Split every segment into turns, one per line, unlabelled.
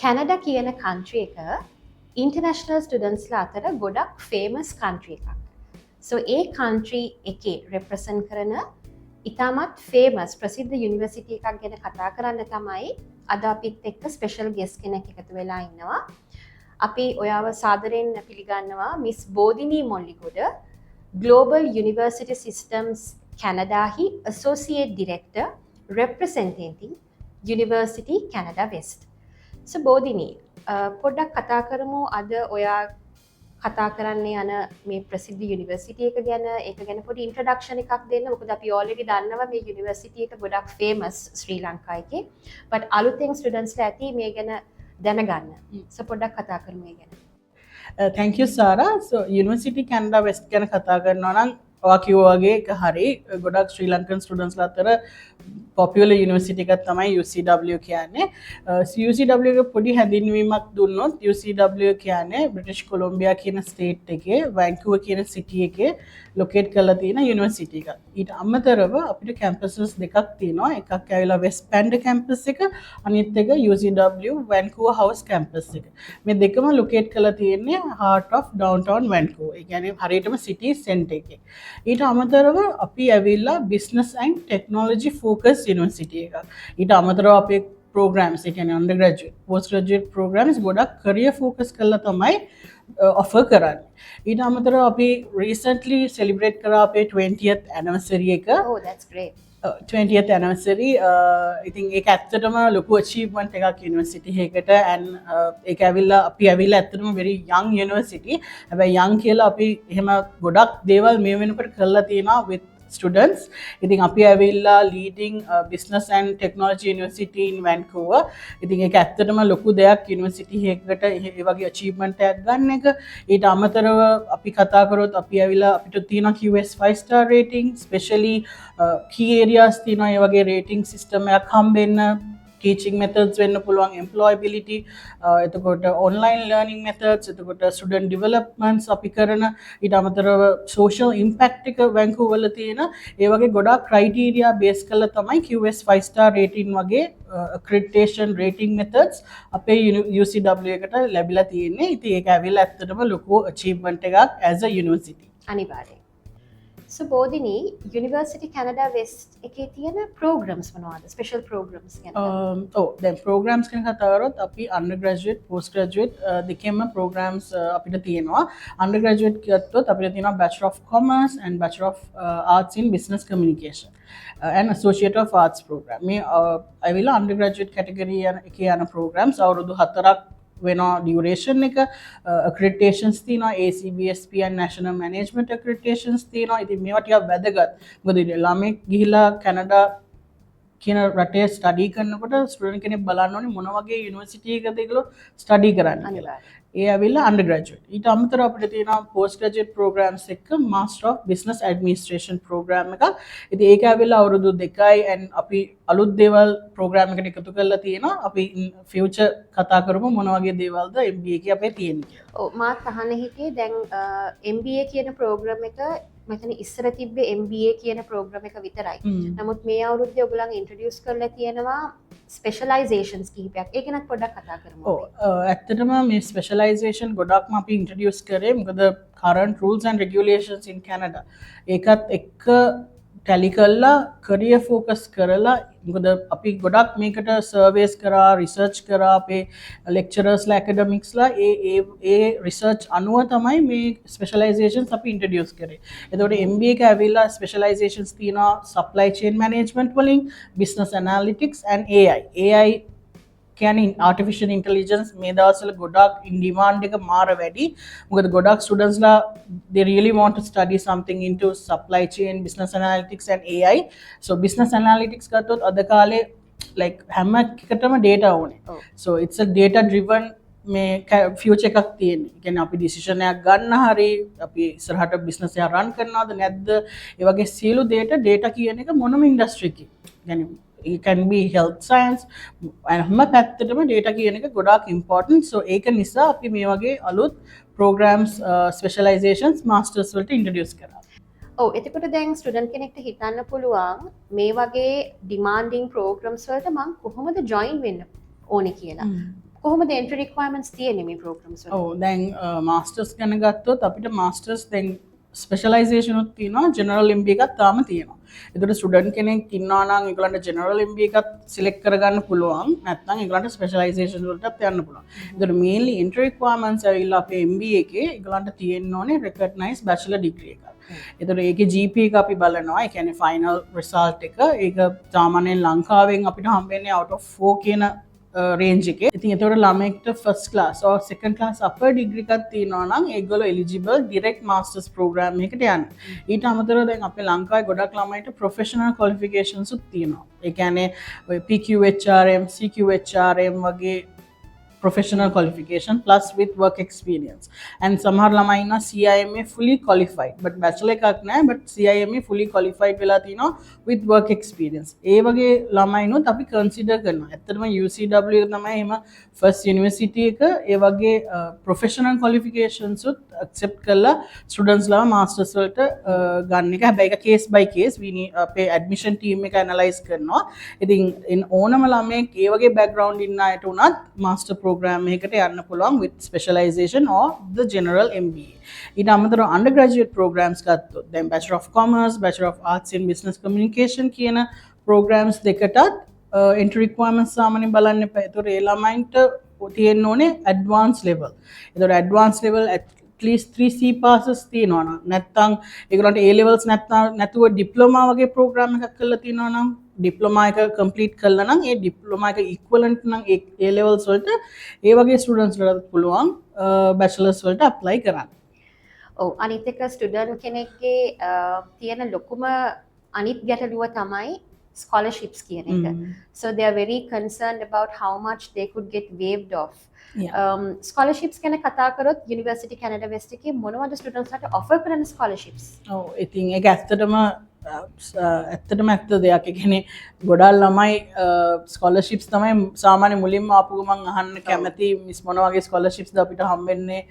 Canada කියන country එක international ස්ටුඩන්ට්ස්ලා අතර ගොඩක් ෆේමස් කන්ට්‍රි එකක්. සෝ ඒ කන්ට්‍රි එකේ රෙප්‍රසන්ට් කරන ඉතාමත් ෆේමස් ප්‍රසිද්ධ යුනිවර්සිටි එකක් ගැන කතා කරන්න තමයි අද අපිත් එක්ක ස්පෙෂල් ගෙස්ට් කෙනෙක් එකතු වෙලා ඉන්නවා. අපි ඔයාව සාදරයෙන් පිළිගන්නවා miss Bodhini Molligoda, Global University Systems කැනඩාහි Associate Director representing University Canada West. So Bodhini පොඩ්ඩක් කතා කරමු අද ඔයා කතා කරන්න යන මේ ප්‍රසිද්ධ යුනිවර්සිටි එක ගැන. ඒක ගැන පොඩි ඉන්ට්‍රොඩක්ෂන් එකක් දෙන්න. මොකද අපි ඔල්රෙඩි දන්නවා මේ යුනිවර්සිටි එක ගොඩක් ෆේමස් ශ්‍රී ලංකා එකේ. බට් අලුතෙන් ස්ටුඩන්ට්ස්ලා ඇති මේ ගැන දැනගන්න. So පොඩ්ඩක් කතා කරමු මේ ගැන.
Thank you Sara. So University Canada West ගැන කතා කරනවා නම් ඔයා කිව්වා වගේ එක හරි ගොඩක් ශ්‍රී ලංකන් ස්ටුඩන්ට්ස්ලා අතර පොපියුලර් යුනිවර්සිටි එකක් තමයි UCW කියන්නේ. UCW එක පොඩි හැඳින්වීමක් දුන්නොත් UCW කියන්නේ බ්‍රිටිෂ් කොලොම්බියා කියන ස්ටේට් එකේ වැන්කූවර් කියන සිටි එකේ ලොකේට් කරලා තියෙන යුනිවර්සිටි එකක්. ඊට අමතරව අපිට කැම්පසස් දෙකක් තියෙනවා. එකක් ඇවිල්ලා වෙස්ට් පැන්ඩ කැම්පස් එක, අනිත් එක UCW වැන්කූවර් හවුස් කැම්පස් එක. මේ දෙකම ලොකේට් කරලා තියෙන්නේ heart of downtown Vancouver. ඒ කියන්නේ හරියටම සිටි සෙන්ටර් එකේ. ඊට අමතරව අපි ඇවිල්ලා business and technology focus university එකක්. ඊට අමතරව අපේ programs, ඒ කියන්නේ undergraduate, postgraduate programs ගොඩක් career focus කරලා තමයි offer කරන්නේ. ඊට අමතරව අපි recently celebrate කරා අපේ 20th anniversary එක.
Oh, that's great.
20th anniversary. ඉතින් ඒක ඇත්තටම ලොකු achievement එකක් යුනිවර්සිටි එකකට. and ඒක ඇවිල්ලා අපි ඇවිල්ලා ඇත්තටම very young university. හැබැයි young කියලා අපි එහෙම ගොඩක් දේවල් මේ වෙනකොට කරලා තියෙනවා with students. ඉතින් අපි ඇවිල්ලා leading business and technology university in Vancouver. ඉතින් ඒක ඇත්තටම ලොකු දෙයක් යුනිවර්සිටි එකකට ඒ වගේ achievement එකක් ගන්න එක. ඊට අමතරව අපි කතා කරොත් අපි ඇවිල්ලා අපිට තියෙනවා QS 5 star rating, especially key areas තියෙනවා ඒ වගේ rating system එකක් හම්බෙන්න. teaching methods වෙන්න පුළුවන්, employability, එතකොට online learning methods, එතකොට student developments අපි කරන, ඊට අමතරව social impact එක Vancouver වල තියෙන ඒ වගේ ගොඩාක් criteria base කරලා තමයි QS 5 star rating වගේ accreditation rating methods අපේ UCW එකට ලැබිලා තියෙන්නේ. ඉතින් ඒක ඇවිල්ලා ඇත්තටම ලොකු achievement එකක් as a university.
අනිවාර්යයෙන්. So බෝධිනී University Canada West එකේ තියෙන programs මොනවද? Special programs ගැන.
දැන් programs ගැන කතා කරොත් අපි undergraduate, postgraduate දෙකෙන්ම programs අපිට තියෙනවා. undergraduate ගත්තොත් අපිට තියෙනවා Bachelor of Commerce and Bachelor of Arts in Business Communication and Associate of Arts program. මේ ඇවිල්ලා undergraduate category එකේ යන programs අවුරුදු 4ක් වෙනවා duration එක. accreditations තියෙනවා ACBSP and National Management accreditations තියෙනවා. ඉතින් මේවා ටිකක් වැදගත්. මොකද ළමෙක් ගිහිලා කැනඩා කියන රටේ ස්ටඩි කරනකොට ස්ටුඩන්ට් කෙනෙක් බලන්න ඕනේ මොන වගේ යුනිවර්සිටි එකකද ඒගොල්ලෝ ස්ටඩි කරන්නේ කියලා. ඒ ඇවිල්ලා undergraduate. ඊට අමතරව අපිට තියෙනවා postgraduate programs එක Master of Business Administration program එකක්. ඉතින් ඒක ඇවිල්ලා අවුරුදු 2යි and අපි අලුත් දේවල් program එකට එකතු කරලා තියෙනවා. අපි future කතා කරමු මොන වගේ දේවල්ද MBA එකේ අපේ තියෙන්නේ කියලා.
ඔව් මාත් අහන්න හිටියේ දැන් MBA කියන program එක මම ඉස්සර තිබ්බේ MBA කියන program එක විතරයි. නමුත් මේ අවුරුද්දේ ඔයගොල්ලන් introduce කරලා තියෙනවා specializations කිහිපයක්. ඒක ගැන පොඩ්ඩක් කතා කරමු.
ඇත්තටම මේ specialization ගොඩක්ම අපි introduce කරේ මොකද current rules and regulations in Canada ඒකත් එක්ක tally කරලා career focus කරලා මොකද අපි ගොඩක් මේකට surveys කරා, research කරා අපේ lecturers ලා academics ලා ඒ research අනුව තමයි මේ specializations අපි introduce කරේ. එතකොට MBA එක ඇවිල්ලා specializations තියෙනවා supply chain management වලින්, business analytics and AI කියන්නේ artificial intelligence මේ දවස්වල ගොඩක් in demand එක මාර වැඩි. මොකද ගොඩක් students ලා they really want to study something into supply chain, business analytics and AI. So business analytics ගත්තොත් අද කාලේ like හැම එකකටම data ඕනේ. So it's a data driven මේ future එකක් තියෙන්නේ. ඒ කියන්නේ අපි decision එකක් ගන්න හරි අපි ඉස්සරහට business එක run කරනවද නැද්ද ඒ වගේ සියලු data කියන එක මොනම industry එකේ. يعني it can be health science and හැම පැත්තටම data කියන එක ගොඩාක් important. So ඒක නිසා අපි මේ වගේ අලුත් programs specializations masters වලට introduce කරා.
ඔව් එතකොට දැන් ස්ටුඩන්ට් කෙනෙක්ට හිතන්න පුළුවන් මේ වගේ demanding programs වලට මම කොහොමද join වෙන්න ඕනේ කියලා. කොහොමද entry requirements තියෙන්නේ මේ programs වල?
ඔව් දැන් මාස්ටර්ස් ගැන ගත්තොත් අපිට මාස්ටර්ස් දැන් ස්පෙෂලයිසේෂන් උත් තියෙනවා ජෙනරල් MBA එකක් තාම තියෙනවා. ඒකට ස්ටුඩන්ට් කෙනෙක් ඉන්නවා නම් ඒගොල්ලන්ට ජෙනරල් MBA එකක් සිලෙක්ට් කරගන්න පුළුවන්. නැත්නම් ඒගොල්ලන්ට ස්පෙෂලයිසේෂන් වලටත් යන්න පුළුවන්. ඒකට mainly entry requirements ඇවිල්ලා අපේ MBA එකේ ඒගොල්ලන්ට තියෙන්න ඕනේ recognized bachelor degree එකක්. එතකොට ඒකේ GPA එක අපි බලනවා. ඒ කියන්නේ final result එක. ඒක සාමාන්‍යයෙන් ලංකාවෙන් අපිට හම්බෙන්නේ out of 4 කියන රේන්ජ් එකේ. ඉතින් ඒතකොට ළමයෙක්ට first class or second class upper degree එකක් තියෙනවා නම් ඒගොල්ලෝ eligible direct masters program එකකට යන්න. ඊට අමතරව දැන් අපේ ලංකාවේ ගොඩක් ළමයිට professional qualifications උත් තියෙනවා. ඒ කියන්නේ ඔය PQHRM, CQHRM වගේ professional qualification plus with work experience. And සමහර ළමයි ඉන්නවා CIMA fully qualified but bachelor එකක් නැහැ but CIMA fully qualified වෙලා තිනවා with work experience. ඒ වගේ ළමයිනුත් අපි consider කරනවා. ඇත්තටම UCW එක තමයි එහෙම first university එක ඒ වගේ professional qualifications උත් accept කරලා students ලා masters වලට ගන්න එක. හැබැයි ඒක case by case we need අපේ admission team එක analyze කරනවා. ඉතින් ඕනම ළමයෙක් ඒ වගේ background ඉන්න අයට උනත් master program එකකට යන්න පුළුවන් with specialization or the general MBA. ඊට අමතරව undergraduate programs ගත්තොත් දැන් Bachelor of Commerce, Bachelor of Arts in Business Communication කියන programs දෙකටත් entry requirements සාමාන්‍යයෙන් බලන්න එපා. ඒතකොට ඒ ළමයින්ට තියෙන්න ඕනේ advanced level. ඒතකොට advanced level at least 3 C passes තියෙනවා නම් නැත්නම් ඒගොල්ලන්ට A levels නැතුව diploma වගේ program එකක් කරලා තියෙනවා නම් ඩිප්ලෝමා එක කම්ප්ලීට් කළා නම් ඒ ඩිප්ලෝමා එක ඉක්වලන්ට් නම් ඒ ලෙවල්ස් වලට ඒ වගේ ස්ටුඩන්ට්ස් වලට පුළුවන් බැචලර්ස් වලට ඇප්ලයි කරන්න.
ඔව් අනිත් එක ස්ටුඩන්ට් කෙනෙක්ගේ තියෙන ලොකුම අනිත් ගැටලුව තමයි scholarships කියන එක. So they are very concerned about how much they could get waived off. Scholarships ගැන කතා කරොත් University Canada West එකේ මොනවද ස්ටුඩන්ට්ස් ලාට offer කරන scholarships?
ඔව් ඉතින් ඒක ඇත්තටම ඇත්ත දෙයක්. ඒ කියන්නේ ගොඩාක් ළමයි ස්කෝලර්ෂිප්ස් තමයි සාමාන්‍ය මුලින්ම ආපු ගමන් අහන්න කැමති මිස් මොන වගේ ස්කෝලර්ෂිප්ස්ද අපිට හම්බෙන්නේ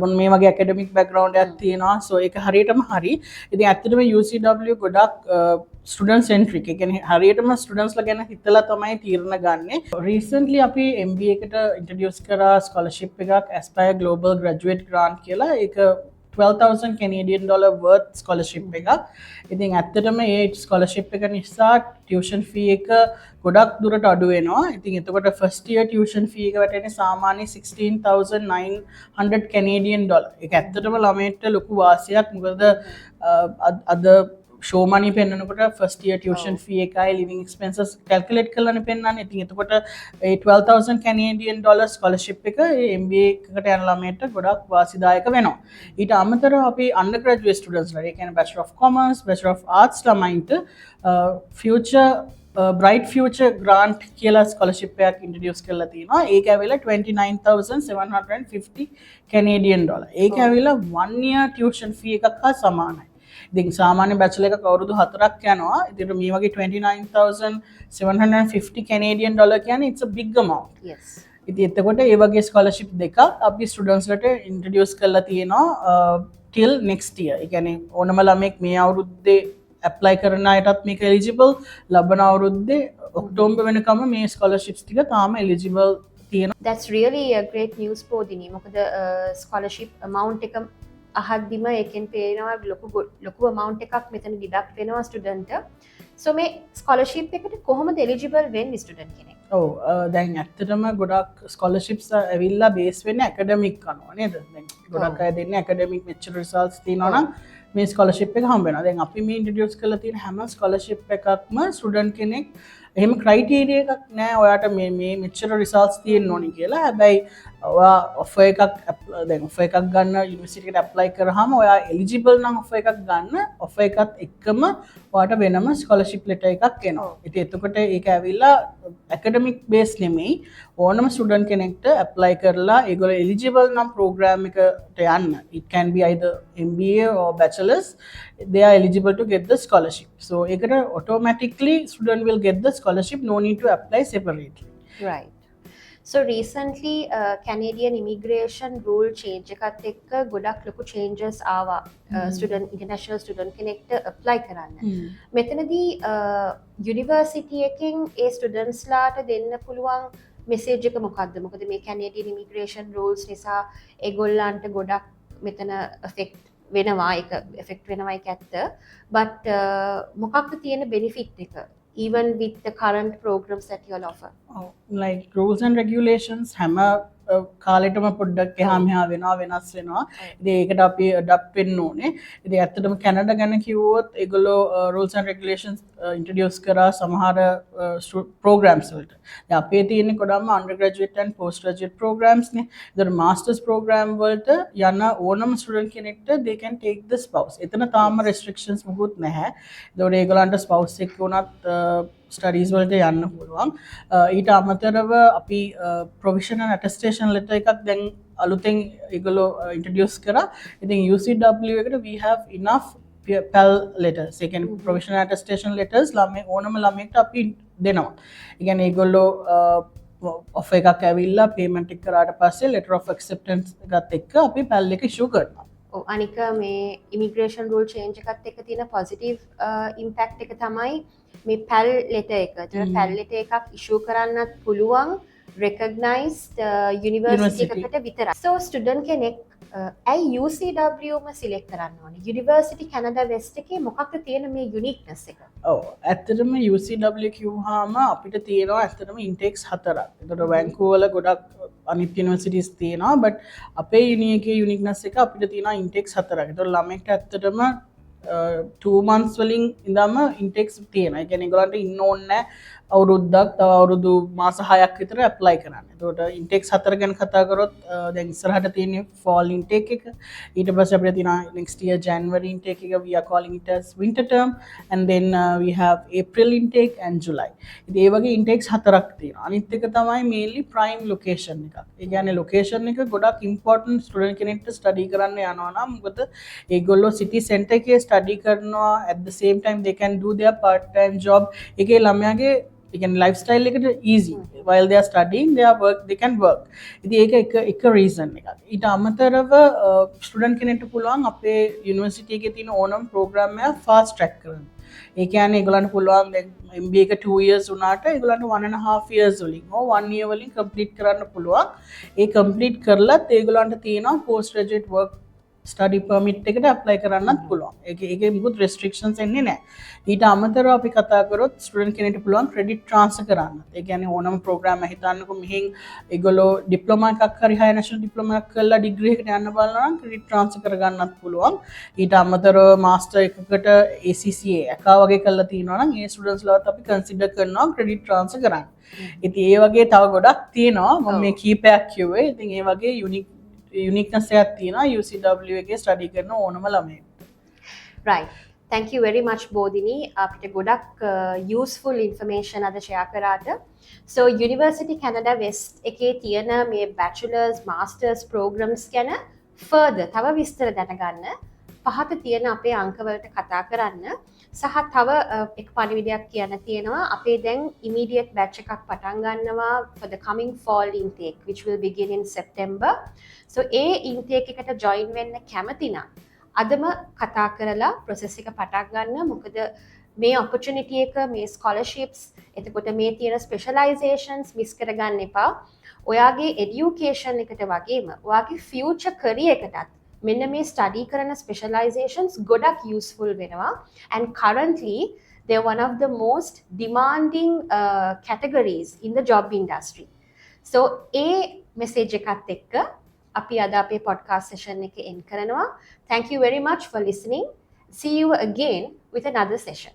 මොන මේ වගේ ඇකඩමික් බෑග්ග්‍රවුන්ඩ් එකක් තියෙනවා. සෝ ඒක හරියටම හරි. ඉතින් ඇත්තටම UCW ගොඩක් ස්ටුඩන්ට් සෙන්ට්‍රික්. ඒ කියන්නේ හරියටම ස්ටුඩන්ට්ස්ලා ගැන හිතලා තමයි තීරණ ගන්නෙ. රීසන්ට්ලි අපි MBA එකට ඉන්ට්‍රොඩියුස් කරා ස්කෝලර්ෂිප් එකක් Aspire Global Graduate Grant කියලා. ඒක $12,000 Canadian dollar worth scholarship එකක්. ඉතින් ඇත්තටම ඒ scholarship එක නිසා tuition fee එක ගොඩක් දුරට අඩු වෙනවා. ඉතින් එතකොට first year tuition fee එක වැටෙන්නේ සාමාන්‍ය $16,900 Canadian dollar. ඒක ඇත්තටම ළමයින්ට ලොකු වාසියක්. මොකද අද show money පෙන්නනකොට first year tuition fee එකයි living expenses calculate කරලානේ පෙන්නන්නේ. ඉතින් එතකොට ඒ $12,000 Canadian dollar scholarship එක ඒ MBA එකකට යන ළමයින්ට ගොඩක් වාසිදායක වෙනවා. ඊට අමතරව අපි undergraduate students ලා, ඒ කියන්නේ Bachelor of Commerce, Bachelor of Arts ළමයින්ට future bright future grant කියලා scholarship එකක් introduce කරලා තියෙනවා. ඒක ඇවිල්ලා $29,750 Canadian dollar. ඒක ඇවිල්ලා 1 year tuition fee එකක් හා සමානයි. ඉතින් සාමාන්‍ය බැචලර් එකක් අවුරුදු 4ක් යනවා. ඉතින් මේ වගේ $29,750 Canadian dollar කියන්නේ it's a big amount.
Yes.
ඉතින් එතකොට මේ වගේ ස්කෝලර්ෂිප් දෙකක් අපි ස්ටුඩන්ට්ස් ලට ඉන්ට්‍රොඩියුස් කරලා තියෙනවා till next year. ඒ කියන්නේ ඕනම ළමෙක් මේ අවුරුද්දේ ඇප්ලයි කරන අයටත් මේක එලිජිබල්. ලබන අවුරුද්දේ ඔක්තෝබර් වෙනකම් මේ ස්කෝලර්ෂිප්ස් ටික තාම එලිජිබල් තියෙනවා.
That's really a great news පොදිනේ. මොකද scholarship amount එක අහද්දිම ඒකෙන් පේනවා ලොකු amount එකක් මෙතන deduct වෙනවා ස්ටුඩන්ට්ට. So මේ scholarship එකට කොහොමද eligible වෙන්නේ ස්ටුඩන්ට් කෙනෙක්?
ඔව් දැන් ඇත්තටම ගොඩක් ස්කෝලර්ෂිප්ස් ඇවිල්ලා බේස් වෙන්නේ ඇකඩමික් අනුව නේද? දැන් ගොඩක් අය දෙන්නේ ඇකඩමික් මෙච්චර රිසල්ට්ස් තියෙනවා නම් මේ ස්කෝලර්ෂිප් එක හම්බ වෙනවා. දැන් අපි මේ ඉන්ට්‍රොඩියුස් කරලා තියෙන හැම ස්කෝලර්ෂිප් එකක්ම ස්ටුඩන්ට් කෙනෙක් එහෙම ක්‍රයිටීරියා එකක් නැහැ ඔයාට මේ මෙච්චර රිසල්ට්ස් තියෙන්න ඕනි කියලා. හැබැයි ඔයා ඔෆර් එකක් දැන් ඔෆර් එකක් ගන්න යුනිවර්සිටි එකට ඇප්ලයි කරාම ඔයා එලිජිබල් නම් ඔෆර් එකක් ගන්න ඔෆර් එකත් එක්කම ඔයාට වෙනම ස්කෝලර්ෂිප් ලෙටර් එකක් එනවා. ඉතින් එතකොට ඒක ඇවිල්ලා ඇකඩමික් බේස් නෙමෙයි ඕනම ස්ටුඩන්ට් කෙනෙක්ට ඇප්ලයි කරලා ඒගොල්ලෝ එලිජිබල් නම් ප්‍රෝග්‍රෑම් එකට යන්න. It can be either MBA or bachelor's. They are eligible to get the scholarship. So ඒකට automatically student will get the scholarship, no need to apply separately.
Right. So recently Canadian immigration rule change එකත් එක්ක ගොඩක් ලොකු changes ආවා student international student කෙනෙක්ට apply කරන්න. මෙතනදී university එකකින් ඒ students ලාට දෙන්න පුළුවන් මෙසේජ් එක මොකක්ද? මොකද මේ කැනේඩියන් ඉමිග්‍රේෂන් රූල්ස් නිසා ඒගොල්ලන්ට ගොඩක් මෙතන එෆෙක්ට් වෙනවා, ඒක එෆෙක්ට් වෙනවා ඒක ඇත්ත. but මොකක්ද තියෙන benefit එක even with the current programs that you all offer?
like rules and regulations හැම කාලෙටම පොඩ්ඩක් එහා මෙහා වෙනවා, වෙනස් වෙනවා. ඉතින් ඒකට අපි adapt වෙන්න ඕනේ. ඉතින් ඇත්තටම කැනඩා ගැන කිව්වොත් ඒගොල්ලෝ rules and regulations introduce කරා සමහර programs වලට. දැන් අපේ තියෙන්නේ කොඩම්ම undergraduate and postgraduate programs නේ. ඒතර masters program වලට යන ඕනම student කෙනෙක්ට they can take the spouse. එතන තාම restrictions මොකුත් නැහැ. ඒතකොට ඒගොල්ලන්ට spouse එක්ක උනත් ස්ටඩීස් වලට යන්න පුළුවන්. ඊට අමතරව අපි ප්‍රොවිෂනල් ඇටස්ටේෂන් ලෙටර් එකක් දැන් අලුතෙන් ඒගොල්ලෝ ඉන්ට්‍රොඩියුස් කරා. ඉතින් UCW එකට we have enough PAL letters. ඒ කියන්නේ ප්‍රොවිෂනල් ඇටස්ටේෂන් ලෙටර්ස් ළමයි ඕනම ළමයෙක්ට අපි දෙනවා. ඒ කියන්නේ ඒගොල්ලෝ ඔෆර් එකක් ඇවිල්ලා පේමන්ට් එක කරාට පස්සේ letter of acceptance එකත් එක්ක අපි PAL එක ඉෂුව කරනවා.
අනික මේ ඉමිග්‍රේෂන් රූල් චේන්ජ් එකත් එක්ක තියෙන පොසිටිව් ඉම්පැක්ට් එක තමයි මේ පැල් ලෙටර් එක. ඒතර පැල් ලෙටර් එකක් ඉෂුව කරන්නත් පුළුවන් recognized යුනිවර්සිටි එකකට විතරයි. so student කෙනෙක් ඇයි UCW ම සිලෙක්ට් කරන්න ඕනේ? University Canada West එකේ මොකක්ද තියෙන මේ යුනික්නස් එක?
ඔව් ඇත්තටම UCW කිව්වහම අපිට තියෙනවා ඇත්තටම ඉන්ටේක්ස් 4ක්. ඒතකොට වැන්කූවර් වල ගොඩක් අනිත් යුනිවර්සිටිස් තියෙනවා but අපේ යුනි එකේ යුනික්නස් එක අපිට තියෙනවා ඉන්ටේක්ස් 4ක්. ඒතකොට ළමෙක්ට ඇත්තටම 2 months වලින් ඉඳන්ම ඉන්ටේක්ස් තියෙනවා. ඒ කියන්නේ ඒගොල්ලන්ට ඉන්න ඕනේ නැහැ අවුරුද්දක්, තව අවුරුදු මාස 6ක් විතර ඇප්ලයි කරන්න. ඒතකොට ඉන්ටේක්ස් 4 ගැන කතා කරොත් දැන් ඉස්සරහට තියෙන්නේ fall intake එක. ඊට පස්සේ අපිට තියෙනවා next year January intake එක, we are calling it as winter term, and then we have April intake and July. ඉතින් ඒ වගේ intakes 4ක් තියෙනවා. අනිත් එක තමයි mainly prime location එක. ඒ කියන්නේ location එක ගොඩක් important student කෙනෙක්ට study කරන්න යනවා නම් මොකද ඒගොල්ලෝ city center එකේ study කරනවා, at the same time they can do their part time job. ඒකේ ළමයාගේ lifestyle එකට easy while they are studying they can work. ඉතින් ඒක එක reason එකක්. ඊට අමතරව student කෙනෙක්ට පුළුවන් අපේ university එකේ තියෙන ඕනම program එක fast track කරන්න. ඒ කියන්නේ ඒගොල්ලන්ට පුළුවන් දැන් MBA එක 2 years වුණාට ඒගොල්ලන්ට 1.5 years වලින් 1 year වලින් complete කරන්න පුළුවන්. ඒ complete කරලත් ඒගොල්ලන්ට තියෙනවා post graduate work study permit එකට apply කරන්නත් පුළුවන්. ඒකේ මුකුත් restrictions එන්නේ නැහැ. ඊට අමතරව අපි කතා කරොත් student කෙනෙක්ට පුළුවන් credit transfer කරන්න. ඒ කියන්නේ ඕනම program එක හිතන්නකො මෙහෙන් ඒගොල්ලෝ diploma එකක් හරි higher national diploma එකක් කරලා degree එකට යන්න බලනවා නම් credit transfer කරගන්නත් පුළුවන්. ඊට අමතරව master එකකට ACCA එකා වගේ කරලා තියෙනවා නම් ඒ students ලවත් අපි consider කරනවා credit transfer කරන්න. ඉතින් ඒ වගේ තව ගොඩක් තියෙනවා. මම මේ කීපයක් කිව්වේ. ඉතින් ඒ වගේ uniqueness එකක් තියෙනවා UCW එකේ study කරන ඕනම ළමයෙක්.
right. thank you very much Bodhini. අපිට ගොඩක් useful information අද share කරාට. so University Canada West එකේ තියෙන මේ bachelor's masters programs ගැන further තව විස්තර දැනගන්න පහත තියෙන අපේ අංකවලට කතා කරන්න සහ තව එක් පණිවිඩයක් කියන්න තියෙනවා. අපේ දැන් immediate batch එකක් පටන් ගන්නවා for the coming fall intake which will begin in September. so A intake එකට join වෙන්න කැමති නම් අදම කතා කරලා process එක පටන් ගන්න. මොකද මේ opportunity එක මේ scholarships එතකොට මේ තියෙන specializations miss කරගන්න එපා. ඔයාගේ education එකට වගේම ඔයාගේ future career එකටත් මෙන්න මේ study කරන specializations ගොඩක් useful වෙනවා. and currently they're one of the most demanding categories in the job industry. so A message එකත් එක්ක අපි අද අපේ podcast session එක end කරනවා. thank you very much for listening. see you again with another session.